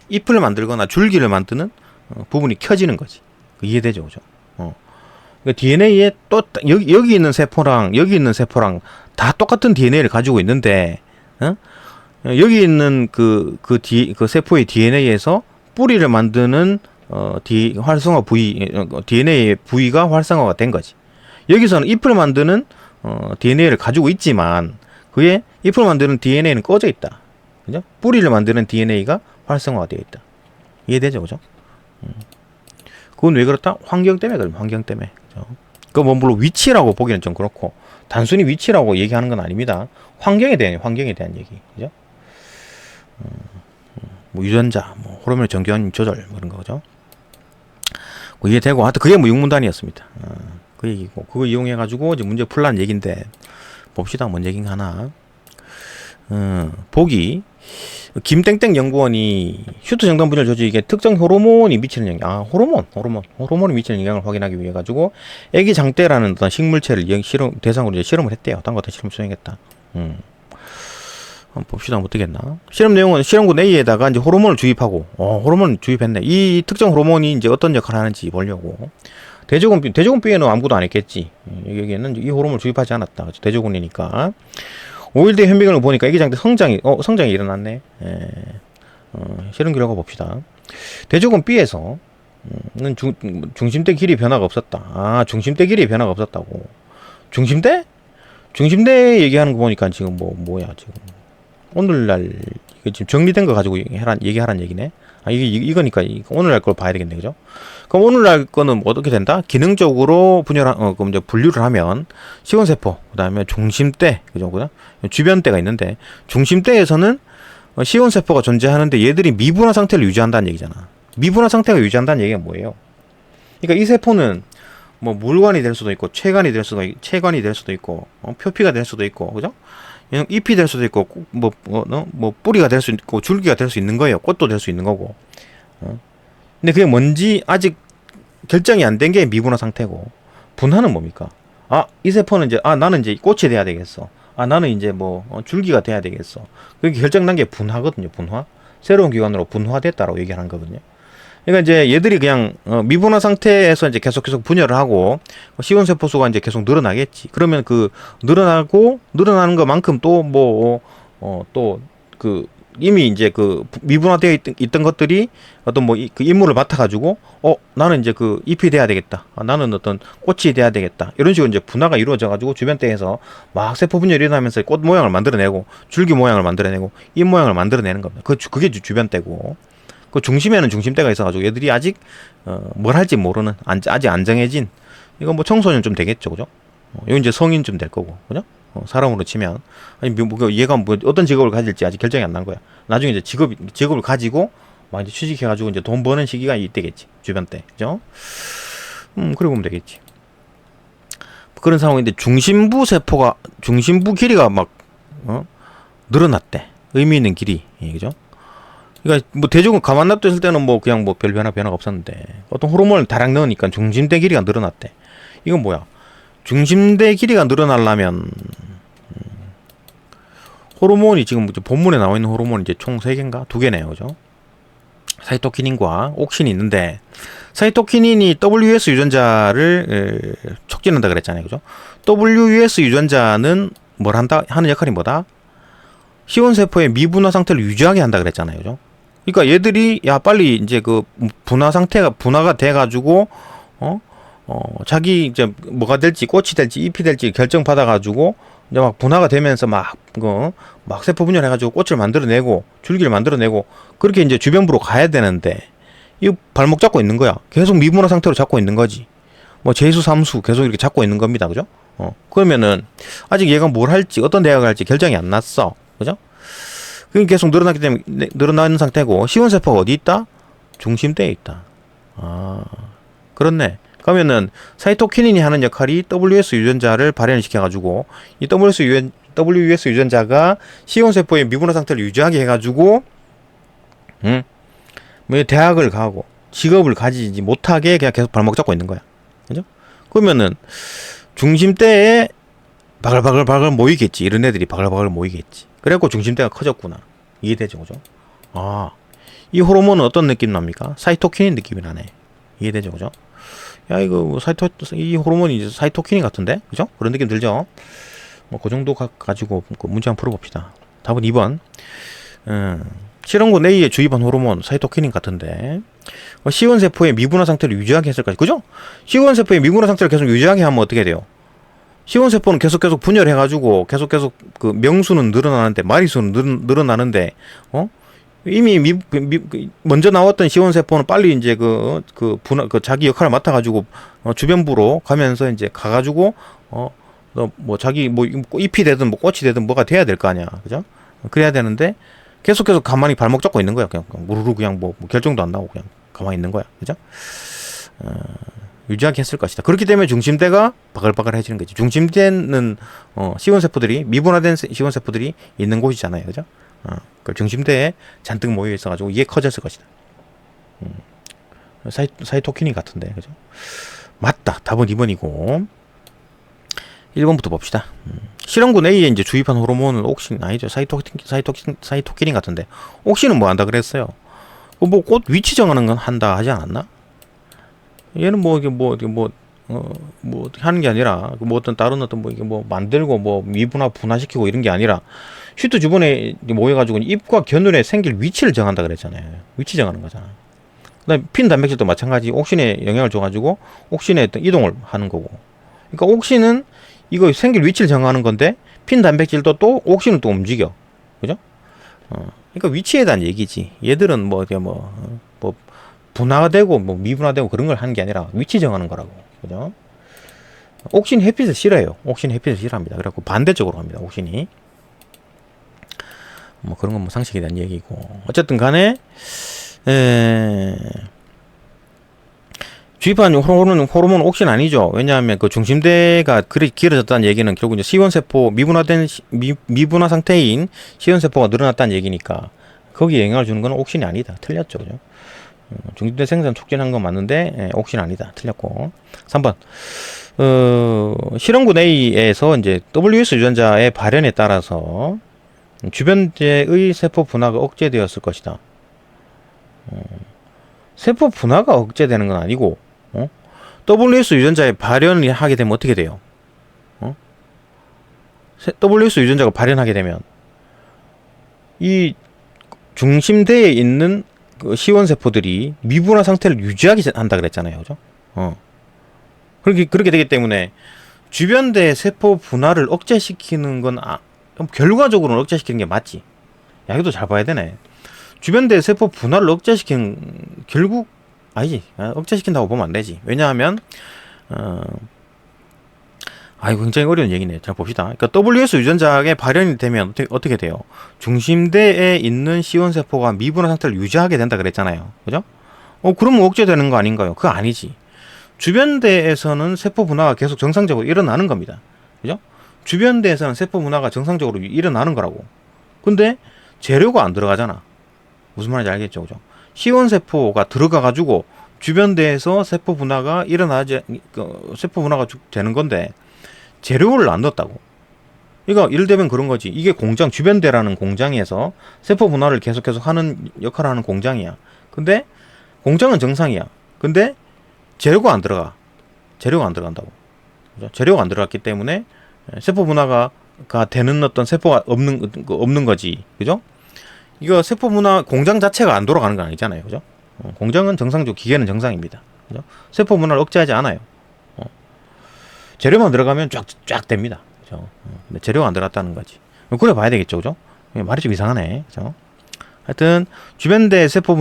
잎을 만들거나 줄기를 만드는 부분이 켜지는 거지. 이해되죠, 그죠? 그러니까 DNA에 또 여기 있는 세포랑 여기 있는 세포랑 다 똑같은 DNA를 가지고 있는데, 여기 있는 그 세포의 DNA에서 뿌리를 만드는 활성화 부위, DNA 부위가 활성화가 된 거지. 여기서는 잎을 만드는 DNA를 가지고 있지만 그의 잎을 만드는 DNA는 꺼져 있다. 그죠? 뿌리를 만드는 DNA가 활성화가 되어 있다. 이해되죠, 그죠? 그건 왜 그렇다? 환경 때문에 그래. 환경 때문에. 그죠? 뭐 물론 위치라고 보기는 좀 그렇고, 단순히 위치라고 얘기하는 건 아닙니다. 환경에 대한 얘기. 그죠? 뭐 유전자, 뭐 호르몬 정교한 조절, 뭐 이런 거죠. 뭐 이해되고, 하여튼 그게 뭐 육문단이었습니다. 그 얘기고, 그거 이용해가지고 이제 문제 풀란 얘기인데, 봅시다. 뭔 얘기인가 하나. 보기. 김땡땡 연구원이 슈트 정당 분열 조직에 특정 호르몬이 미치는 영향, 호르몬이 미치는 영향을 확인하기 위해 가지고 애기 장대라는 어떤 식물체를 대상으로 이제 실험을 했대요. 딴 거 다 실험 수행했다. 한번 봅시다. 어떻게 했나? 실험 내용은 실험군 A에다가 이제 호르몬을 주입하고, 호르몬을 주입했네. 이 특정 호르몬이 이제 어떤 역할을 하는지 보려고. 대조군 B에는 아무것도 안 했겠지. 여기에는 이 호르몬을 주입하지 않았다. 대조군이니까. 5일 뒤 현미경을 보니까 애기 장대 성장이 일어났네. 실험 결과 봅시다. 대조군 B에서 중심대 길이 변화가 없었다. 중심대 길이 변화가 없었다고. 중심대 얘기하는 거 보니까 지금 뭐야 지금 오늘날 이게 지금 정리된 거 가지고 얘기하란 얘기네. 이거니까 오늘날 걸 봐야 되겠네, 그죠? 그럼 오늘날 거는 어떻게 된다? 기능적으로 그럼 이제 분류를 하면 시원세포, 그다음에 중심대, 그죠? 주변대가 있는데, 중심대에서는 시원세포가 존재하는데 얘들이 미분화 상태를 유지한다는 얘기잖아. 미분화 상태가 유지한다는 얘기가 뭐예요? 그러니까 이 세포는 뭐 물관이 될 수도 있고, 체관이 될 수도 있고, 표피가 될 수도 있고, 그죠? 잎이 될 수도 있고, 뭐 뿌리가 될 수 있고, 줄기가 될 수 있는 거예요. 꽃도 될 수 있는 거고. 근데 그게 뭔지 아직 결정이 안 된 게 미분화 상태고, 분화는 뭡니까? 이 세포는 이제, 나는 이제 꽃이 돼야 되겠어. 나는 이제 줄기가 돼야 되겠어. 그게 결정난 게 분화거든요, 분화. 새로운 기관으로 분화됐다라고 얘기하는 거거든요. 그러니까 이제 얘들이 그냥 미분화 상태에서 이제 계속 분열을 하고 시원세포 수가 이제 계속 늘어나겠지. 그러면 그 늘어나는 것만큼 또 이미 이제 그 미분화되어 있던 것들이 어떤 그 임무를 맡아가지고 나는 이제 그 잎이 돼야 되겠다. 나는 어떤 꽃이 돼야 되겠다. 이런 식으로 이제 분화가 이루어져가지고 주변대에서 막 세포 분열이 일어나면서 꽃 모양을 만들어내고 줄기 모양을 만들어내고 잎 모양을 만들어내는 겁니다. 그게 주변대고. 그 중심에는 중심대가 있어가지고 얘들이 아직 뭘 할지 모르는 아직 안 정해진, 이거 뭐 청소년 좀 되겠죠, 그죠? 이건 이제 성인 좀 될 거고, 그죠? 사람으로 치면 얘가 어떤 직업을 가질지 아직 결정이 안 난 거야. 나중에 이제 직업을 가지고 막 이제 취직해가지고 이제 돈 버는 시기가 이때겠지, 주변 때, 그죠? 그래 보면 되겠지. 그런 상황인데 중심부 길이가 막 늘어났대. 의미 있는 길이, 그죠? 그러니까 대중은 가만 놔뒀을 때는 그냥 별 변화가 없었는데 어떤 호르몬을 다량 넣으니까 중심대 길이가 늘어났대. 이건 뭐야? 중심대 길이가 늘어나려면 호르몬이 지금 본문에 나와 있는 호르몬이 이제 총 3개인가? 2개네요, 그죠? 사이토키닌과 옥신이 있는데, 사이토키닌이 WS 유전자를 촉진한다 그랬잖아요. 그죠? WS 유전자는 뭘 한다? 하는 역할이 뭐다? 시원세포의 미분화 상태를 유지하게 한다 그랬잖아요. 그죠? 그러니까 얘들이, 야, 빨리 이제 그 분화가 돼가지고, 자기 이제 뭐가 될지, 꽃이 될지, 잎이 될지 결정 받아가지고, 이제 막 분화가 되면서 막 세포 분열해가지고 꽃을 만들어내고, 줄기를 만들어내고, 그렇게 이제 주변부로 가야 되는데, 이 발목 잡고 있는 거야. 계속 미분화 상태로 잡고 있는 거지. 뭐 제수, 삼수 계속 이렇게 잡고 있는 겁니다. 그죠? 그러면은, 아직 얘가 뭘 할지, 어떤 대학을 할지 결정이 안 났어. 그죠? 그게 계속 늘어나기 때문에, 늘어나는 상태고, 시원세포가 어디 있다? 중심대에 있다. 아, 그렇네. 그러면은, 사이토키닌이 하는 역할이 WS 유전자를 발현시켜가지고, 이 WS 유전자가 시원세포의 미분화 상태를 유지하게 해가지고, 뭐, 대학을 가고, 직업을 가지지 못하게 그냥 계속 발목 잡고 있는 거야. 그죠? 그러면은, 중심대에 바글바글 모이겠지. 이런 애들이 바글바글 모이겠지. 그래갖고 중심대가 커졌구나. 이해되죠? 그죠? 아, 이 호르몬은 어떤 느낌 납니까? 사이토키닌 느낌이 나네. 이해되죠? 그죠? 야, 이거 뭐 이 호르몬이 이제 사이토키닌 같은데? 그죠? 그런 느낌 들죠? 뭐, 그 정도 가지고 그 문제 한번 풀어봅시다. 답은 2번. 실험군 A에 주입한 호르몬 사이토키닌 같은데, 시원세포의 미분화 상태를 유지하게 했을까요? 그죠? 시원세포의 미분화 상태를 계속 유지하게 하면 어떻게 돼요? 시원세포는 계속 분열해가지고 계속 그 명수는 늘어나는데, 마리수는 늘어나는데, 이미 먼저 나왔던 시원세포는 빨리 이제 자기 역할을 맡아가지고, 주변부로 가면서 이제 가가지고, 뭐 자기 뭐 잎이 되든 뭐 꽃이 되든 뭐가 돼야 될 거 아니야. 그죠? 그래야 되는데, 계속 가만히 발목 잡고 있는 거야. 그냥 무르르 그냥 뭐 결정도 안 나오고 그냥 가만히 있는 거야. 그죠? 유지하게 했을 것이다. 그렇기 때문에 중심대가 바글바글해지는 거지. 중심대는 시원세포들이, 미분화된 시원세포들이 있는 곳이잖아요. 그죠? 그 중심대에 잔뜩 모여 있어가지고 이게 커졌을 것이다. 사이토키닌 같은데. 그죠? 맞다. 답은 2번이고 1번부터 봅시다. 실험군 A에 이제 주입한 호르몬은 옥신 아니죠. 사이토키닌 같은데. 옥신은 뭐 한다 그랬어요? 뭐 꽃 위치 정하는 건 한다 하지 않았나? 얘는 뭐 하는 게 아니라, 뭐 어떤 다른 어떤 뭐 이게 뭐 만들고 뭐 분화시키고 이런 게 아니라, 슈트 주변에 모여가지고 잎과 겨눌에 생길 위치를 정한다 그랬잖아요. 위치 정하는 거잖아. 그다음에 핀 단백질도 마찬가지 옥신에 영향을 줘가지고 옥신의 어떤 이동을 하는 거고. 그러니까 옥신은 이거 생길 위치를 정하는 건데, 핀 단백질도 또 옥신은 또 움직여. 그죠? 그러니까 위치에 대한 얘기지. 얘들은 뭐 분화되고 뭐 미분화되고 그런 걸 하는 게 아니라 위치 정하는 거라고. 그죠? 옥신 햇빛을 싫어해요. 옥신 햇빛을 싫어합니다. 그래갖고 반대쪽으로 합니다. 옥신이. 뭐 그런 건 뭐 상식에 대한 얘기고. 어쨌든 간에 주입한 호르몬 옥신 아니죠. 왜냐하면 그 중심대가 그리 길어졌다는 얘기는 결국 이제 시원세포 미분화 상태인 시원세포가 늘어났다는 얘기니까 거기에 영향을 주는 건 옥신이 아니다. 틀렸죠. 그죠? 중심대 생산 촉진한 건 맞는데 옥신 아니다. 틀렸고. 3번. 실험군 A에서 이제 WS 유전자의 발현에 따라서 주변대의 세포 분화가 억제되었을 것이다. 세포 분화가 억제되는 건 아니고, WS 유전자의 발현을 하게 되면 어떻게 돼요? WS 유전자가 발현하게 되면 이 중심대에 있는 그 시원세포들이 미분화 상태를 유지하게 한다 그랬잖아요. 그죠? 그렇게 되기 때문에 주변대 세포 분화를 억제시키는 건 결과적으로는 억제시키는 게 맞지. 야, 이것도 잘 봐야 되네. 주변대 세포 분화를 억제시키는, 결국 아니지. 억제시킨다고 보면 안 되지. 왜냐하면 이거 굉장히 어려운 얘기네. 잘 봅시다. 그러니까 WS 유전자의 발현이 되면 어떻게 돼요? 중심대에 있는 시원세포가 미분화 상태를 유지하게 된다 그랬잖아요. 그죠? 그러면 억제되는 거 아닌가요? 그거 아니지. 주변대에서는 세포 분화가 계속 정상적으로 일어나는 겁니다. 그죠? 주변대에서는 세포 분화가 정상적으로 일어나는 거라고. 근데 재료가 안 들어가잖아. 무슨 말인지 알겠죠? 그죠? 시원세포가 들어가가지고 주변대에서 세포 분화가 세포 분화가 되는 건데, 재료를 안 넣었다고. 그러니까 예를 들면 그런 거지. 이게 공장, 주변대라는 공장에서 세포 분할을 계속 하는 역할을 하는 공장이야. 근데 공장은 정상이야. 근데 재료가 안 들어가. 재료가 안 들어간다고. 그죠? 재료가 안 들어갔기 때문에 세포 분화가 되는 어떤 세포가 없는 거지. 그죠? 이거 세포 분화 공장 자체가 안 돌아가는 건 아니잖아요. 그죠? 공장은 정상적으로 기계는 정상입니다. 그죠? 세포 분화를 억제하지 않아요. 재료만 들어가면 쫙 됩니다. 그죠? 근데 재료가 안 들어갔다는 거지. 그래 봐야 되겠죠. 그죠? 말이 좀 이상하네. 그죠? 하여튼 주변대 세포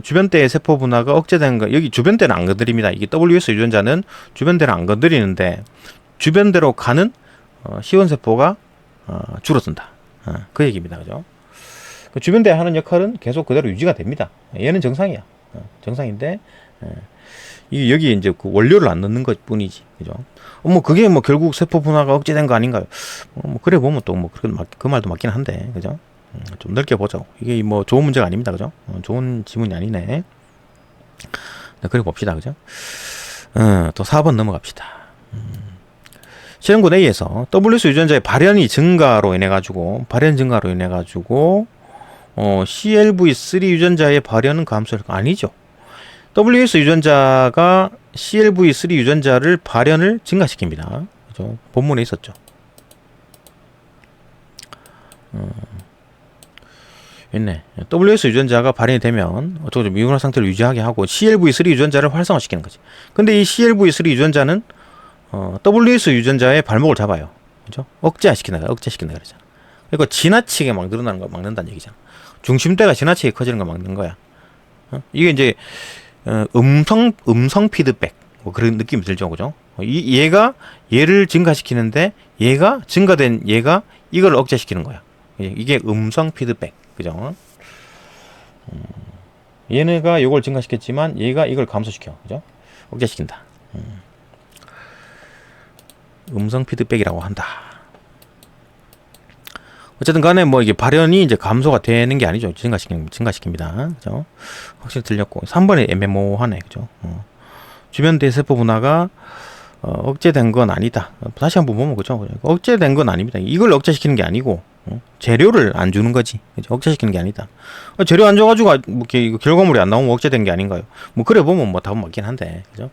주변대의 세포 분화가 억제된 거, 여기 주변대는 안 건드립니다. 이게 WS 유전자는 주변대를 안 건드리는데 주변대로 가는 시원 세포가 줄어든다. 그 얘기입니다. 그죠? 주변대 하는 역할은 계속 그대로 유지가 됩니다. 얘는 정상이야. 정상인데 이게 여기 이제 그 원료를 안 넣는 것 뿐이지. 그죠? 뭐 그게 뭐 결국 세포 분화가 억제된 거 아닌가요? 뭐 그래 보면 또 뭐 그 말도 맞긴 한데, 그죠? 좀 넓게 보자고. 이게 뭐 좋은 문제가 아닙니다. 그죠? 좋은 지문이 아니네. 네, 그래 봅시다. 그죠? 또 4번 넘어갑시다. 실험군 A에서 WS 유전자의 발현 증가로 인해 가지고 CLV3 유전자의 발현은 감소할 거 아니죠. WS 유전자가 CLV3 유전자를 발현을 증가시킵니다. 그죠? 본문에 있었죠. 있네. WS 유전자가 발현이 되면 어쩌고 미분화 상태를 유지하게 하고 CLV3 유전자를 활성화시키는 거지. 근데 이 CLV3 유전자는 WS 유전자의 발목을 잡아요. 그죠? 억제시킨다 그러잖아. 그러니까 지나치게 막 늘어나는 거 막는다는 얘기잖아. 중심대가 지나치게 커지는 거 막는 거야. 이게 이제 음성 피드백 뭐 그런 느낌이 들죠. 그죠? 얘가 얘를 증가시키는데 얘가 증가된 얘가 이걸 억제시키는 거야. 이게 음성 피드백. 그죠? 얘네가 이걸 증가시켰지만 얘가 이걸 감소시켜. 그죠? 억제시킨다. 음성 피드백이라고 한다. 어쨌든 간에 뭐 이게 발현이 이제 감소가 되는 게 아니죠. 증가시킵니다. 그죠? 확실히 들렸고. 3번에 애매모호하네. 그죠? 주변대 세포 분화가 억제된 건 아니다. 다시 한번 보면 그죠? 억제된 건 아닙니다. 이걸 억제시키는 게 아니고 재료를 안 주는 거지. 그죠? 억제시키는 게 아니다. 재료 안 줘가지고 뭐 이거 결과물이 안 나오면 억제된 게 아닌가요? 뭐 그래 보면 뭐 답은 맞긴 한데. 그죠?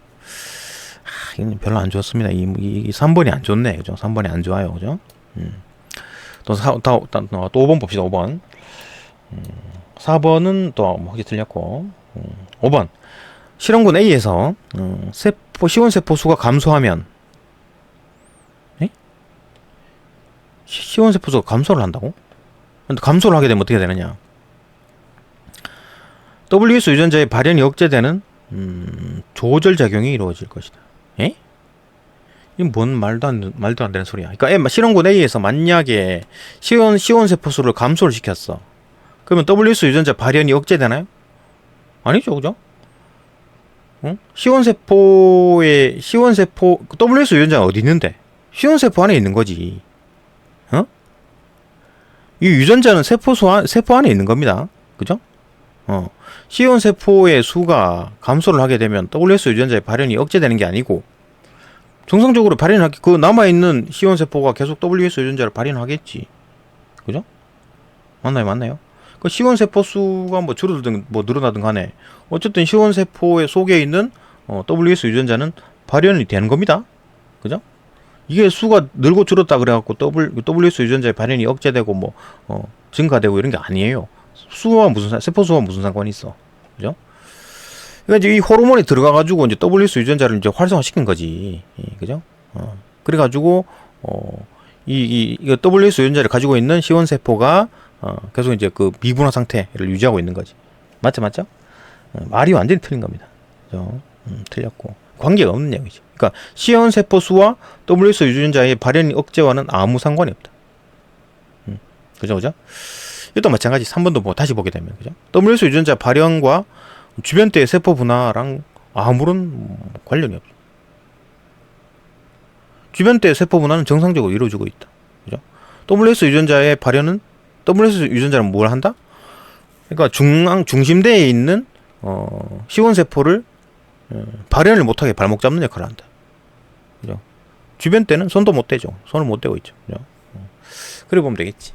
이건 별로 안 좋습니다. 이 3번이 안 좋네. 그죠? 3번이 안 좋아요. 그죠? 또 5번 봅시다. 5번. 4번은 또 확실히 틀렸고. 5번. 실험군 A에서 시원세포 수가 감소하면 시원세포 수가 감소를 한다고? 근데 감소를 하게 되면 어떻게 되느냐? WS 유전자의 발현이 억제되는 조절작용이 이루어질 것이다. 에? 이건 뭔 말도 안 되는 소리야. 그러니까 실험군 A에서 만약에 시원세포 수를 감소를 시켰어. 그러면 WS 유전자 발현이 억제되나요? 아니죠, 그죠? 시원세포 WS 유전자가 어디 있는데? 시원세포 안에 있는 거지. 이 유전자는 세포 안에 있는 겁니다. 그죠? 시원세포의 수가 감소를 하게 되면 WS 유전자의 발현이 억제되는 게 아니고 정상적으로 남아있는 시원세포가 계속 WS 유전자를 발현하겠지. 그죠? 맞나요? 그 시원세포 수가 뭐 줄어들든 뭐 늘어나든 간에 어쨌든 시원세포의 속에 있는 WS 유전자는 발현이 되는 겁니다. 그죠? 이게 수가 늘고 줄었다 그래갖고 WS 유전자의 발현이 억제되고 뭐 증가되고 이런 게 아니에요. 세포 수와 무슨 상관이 있어. 그죠? 그러니까 이제 이 호르몬이 들어가가지고 이제 WS 유전자를 이제 활성화시킨 거지. 그죠? 그래가지고 이 WS 유전자를 가지고 있는 시원세포가 계속 이제 그 미분화 상태를 유지하고 있는 거지. 맞죠? 말이 완전히 틀린 겁니다. 그죠? 틀렸고 관계가 없는 얘기죠. 그러니까 시원세포 수와 WS 유전자의 발현 억제와는 아무 상관이 없다. 그죠? 이것도 마찬가지. 3번도 뭐 다시 보게 되면 그죠? WS 유전자 발현과 주변대의 세포 분화랑 아무런 관련이 없어. 주변대의 세포 분화는 정상적으로 이루어지고 있다. 그죠? WS 유전자는 뭘 한다? 그러니까 중심대에 있는 시원세포를 발현을 못하게 발목 잡는 역할을 한다. 그죠? 주변대는 손도 못 대죠. 손을 못 대고 있죠. 그죠? 그래 보면 되겠지.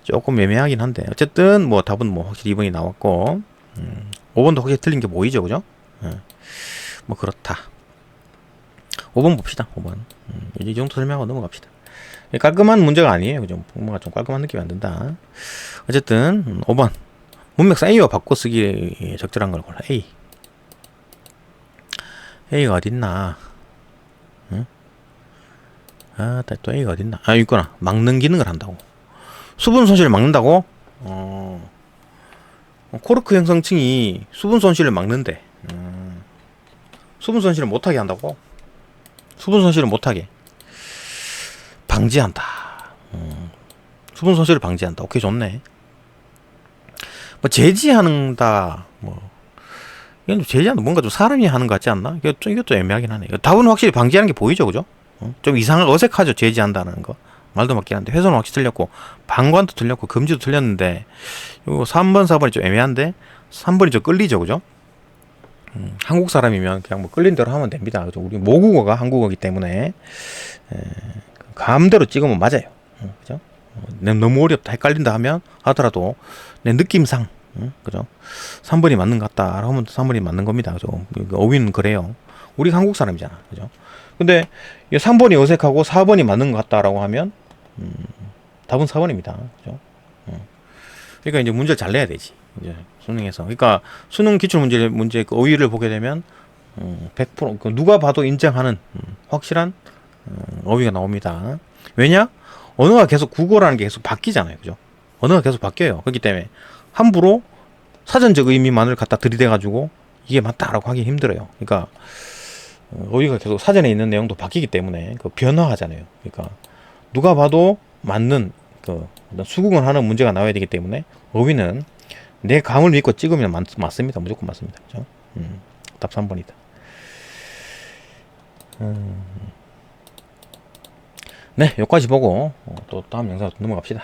조금 애매하긴 한데 어쨌든 뭐 답은 뭐 확실히 2번이 나왔고 5번도 확실히 틀린 게 보이죠, 그죠? 뭐 그렇다. 5번 봅시다. 5번. 이 정도 설명하고 넘어갑시다. 깔끔한 문제가 아니에요, 그죠? 뭔가 좀 깔끔한 느낌이 안 든다. 어쨌든 5번 문맥상 A와 바꿔 쓰기에 적절한 걸 골라. A. A가 어딨나? 응? 아, 또 A가 어딨나? 아, 있구나. 막는 기능을 한다고. 수분 손실을 막는다고? 코르크 형성층이 수분 손실을 막는데, 수분 손실을 못하게 한다고? 수분 손실을 못하게. 방지한다. 수분 손실을 방지한다. 오케이, 좋네. 뭐, 제지한다. 뭐, 이건 좀 제지한다. 뭔가 좀 사람이 하는 것 같지 않나? 이것도 애매하긴 하네. 답은 확실히 방지하는 게 보이죠, 그죠? 좀 이상하고 어색하죠, 제지한다는 거. 말도 맞긴 한데 회선은 확실히 틀렸고 방관도 틀렸고 금지도 틀렸는데 이거 3번 4번이 좀 애매한데 3번이 좀 끌리죠, 그죠? 한국 사람이면 그냥 뭐 끌린 대로 하면 됩니다, 그죠? 우리 모국어가 한국어기 때문에 감대로 찍으면 맞아요, 그죠? 너무 어렵다, 헷갈린다 하면 하더라도 내 느낌상, 그죠? 3번이 맞는 것 같다 하면 3번이 맞는 겁니다, 그죠? 어휘는 그래요. 우리 한국 사람이잖아, 그죠? 근데 3번이 어색하고 4번이 맞는 것 같다라고 하면 답은 4번입니다. 그죠? 그러니까 이제 문제를 잘 내야 되지. 이제 수능에서. 그러니까 수능 기출 문제 그 어휘를 보게 되면 100% 누가 봐도 인정하는 확실한 어휘가 나옵니다. 왜냐? 언어가 계속 국어라는 게 계속 바뀌잖아요. 그죠? 언어가 계속 바뀌어요. 그렇기 때문에 함부로 사전적 의미만을 갖다 들이대 가지고 이게 맞다라고 하기 힘들어요. 그러니까 어휘가 계속 사전에 있는 내용도 바뀌기 때문에 그 변화하잖아요. 그러니까 누가 봐도 맞는 그 수긍을 하는 문제가 나와야 되기 때문에 어휘는 내 감을 믿고 찍으면 맞습니다. 무조건 맞습니다. 그죠? 답 3번이다. 네, 여기까지 보고 또 다음 영상으로 넘어갑시다.